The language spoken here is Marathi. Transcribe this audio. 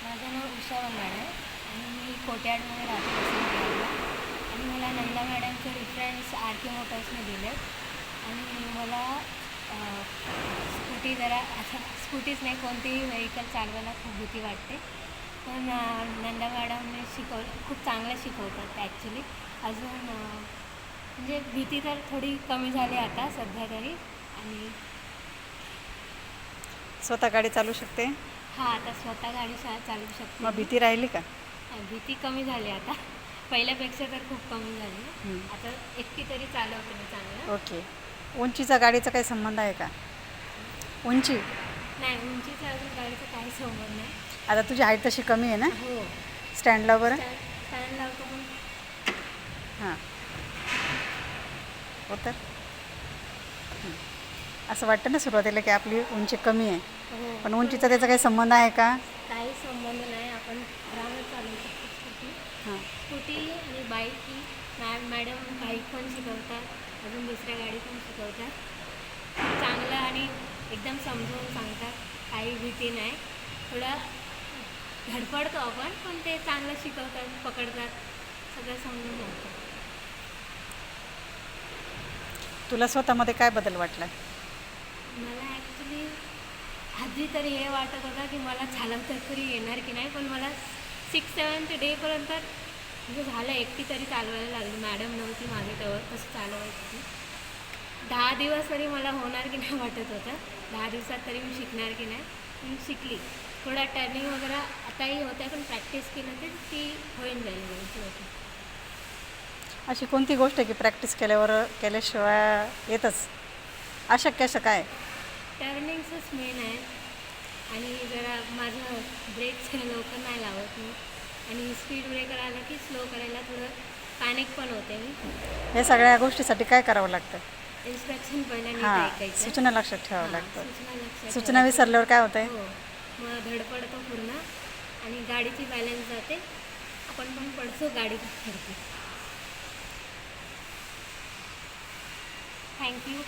माझं नाव उषा वंगाड आहे आणि मी कोट्याडमध्ये राहते वसंतविहारला. आणि मला नंदा मॅडमचे रेफरन्स आर के मोटर्सने दिले आणि मला स्कूटी जरा आता स्कूटीच नाही कोणतीही व्हेकल चालवायला खूप भीती वाटते. पण नंदा मॅडमने खूप चांगलं शिकवतात ॲक्च्युली. अजून म्हणजे भीती तर थोडी कमी झाली आता सध्या तरी. आणि स्वतः गाडी चालू शकते. हां, आता स्वतः गाडी चालवू शकते मग मी. भीती राहिली का? भीती कमी झाली आता. पहिल्यापेक्षा तर खूप कमी झाली. आता एकटी तरी चालवते मी चांगलं. ओके. उंचीचा गाडीचा काही संबंध आहे का? उंची नाही, उंचीचा अजून गाडीचा काही संबंध नाही. आता तुझी हाईट तशी कमी आहे ना? हो, स्टँडला बरं. स्टँड लावतो पण. हां, हो तर असं वाटतं ना सुरुवातीला की आपली उंची कमी आहे, हो, पण उंचीचा त्याचा काही संबंध आहे का? काही संबंध नाही. आपण आरामात चालवू शकतो स्कूटी. हां, स्कूटी आणि बाईक ही मॅडम बाईक पण शिकवतात, अजून दुसऱ्या गाडी पण शिकवतात. चांगलं आणि एकदम समजावून सांगतात. काही भीती नाही. थोडा धडपडतो आपण, पण ते चांगलं शिकवतात, पकडतात, सगळं समजून सांगतात. तुला स्वतःमध्ये काय बदल वाटला? मला ॲक्च्युली आधी तरी हे वाटत होतं की मला चालवता तरी येणार की नाही, पण मला 6-7th डेपर्यंत म्हणजे झालं, एकटी तरी चालवायला लागली. मॅडम नव्हती मागे तेव्हा कसं चालवायची ती. 10 दिवस तरी मला होणार की नाही वाटत होतं. 10 दिवसात तरी मी शिकणार की नाही. मी शिकली. थोडा टर्निंग वगैरे आताही होत्या, पण प्रॅक्टिस केलं तर ती होईन जाईल माझी होती. अशी कोणती गोष्ट आहे की प्रॅक्टिस केल्याशिवाय येतच? अशक्य असं काय? टर्निंग्सच मेन आहे. आणि जरा माझं ब्रेक्स लवकर नाही लावत मी. आणि स्पीड ब्रेकर आला की स्लो करायला थोडं पॅनिक पण होते मी. या सगळ्या गोष्टीसाठी काय करावं लागतं? इन्स्ट्रक्शन पहिला नीट हां, ऐकायचं. सूचना लक्षात ठेवावं हां, लागतं. सूचना लक्षात सूचना ठेवायची. विसरल्यावर काय होतं आहे? हो, मग धडपडतो पूर्ण आणि गाडीची बॅलन्स जाते. आपण पण पडतो, गाडी पण पडते. थँक्यू.